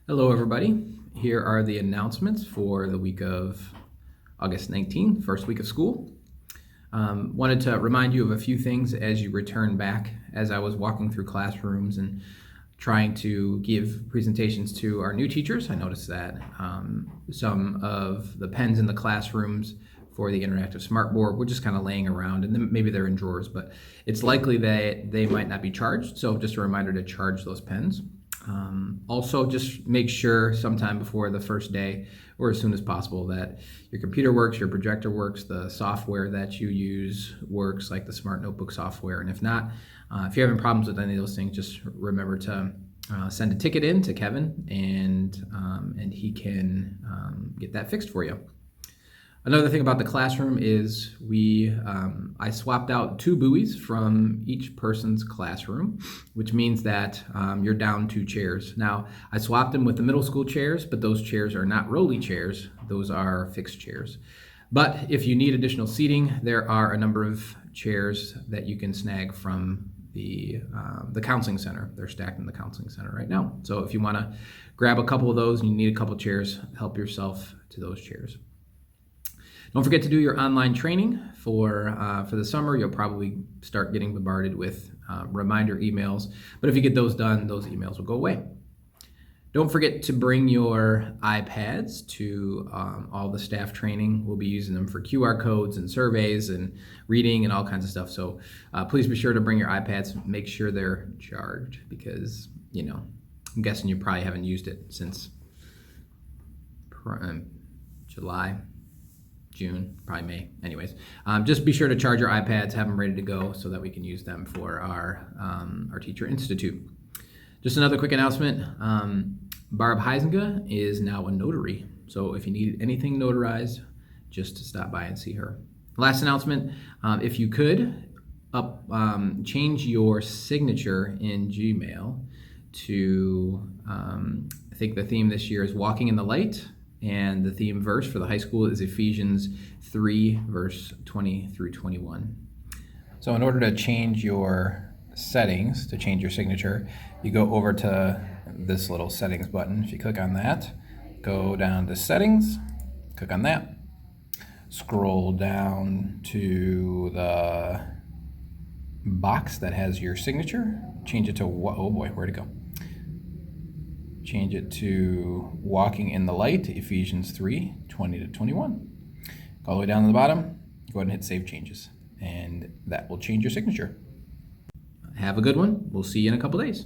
Hello, everybody. Here are the announcements for the week of August 19th, first week of school. Wanted to remind you of a few things as you return back. As I was walking through classrooms and trying to give presentations to our new teachers, I noticed that some of the pens in the classrooms for the interactive smartboard were just kind of laying around, and then maybe they're in drawers, but it's likely that they might not be charged. So just a reminder to charge those pens. Also, just make sure sometime before the first day or as soon as possible that your computer works, your projector works, the software that you use works, like the Smart Notebook software. And if not, if you're having problems with any of those things, just remember to send a ticket in to Kevin, and he can get that fixed for you. Another thing about the classroom is I swapped out 2 buoys from each person's classroom, which means that you're down 2 chairs. Now, I swapped them with the middle school chairs, but those chairs are not rolly chairs. Those are fixed chairs. But if you need additional seating, there are a number of chairs that you can snag from the counseling center. They're stacked in the counseling center right now. So if you want to grab a couple of those and you need a couple chairs, help yourself to those chairs. Don't forget to do your online training for the summer. You'll probably start getting bombarded with reminder emails, but if you get those done, those emails will go away. Don't forget to bring your iPads to all the staff training. We'll be using them for QR codes and surveys and reading and all kinds of stuff. So please be sure to bring your iPads. Make sure they're charged because, I'm guessing you probably haven't used it since July. June, probably May. Anyways, just be sure to charge your iPads, have them ready to go so that we can use them for our Teacher Institute. Just another quick announcement. Barb Heisinga is now a notary. So if you need anything notarized, just stop by and see her. Last announcement, if you could change your signature in Gmail to, I think the theme this year is Walking in the Light. And the theme verse for the high school is Ephesians 3, verse 20 through 21. So in order to change your settings, to change your signature, you go over to this little settings button. If you click on that, go down to settings, click on that, scroll down to the box that has your signature, change it to, oh boy, where'd it go? Change it to Walking in the Light, Ephesians 3, 20 to 21. Go all the way down to the bottom, go ahead and hit Save Changes, and that will change your signature. Have a good one. We'll see you in a couple days.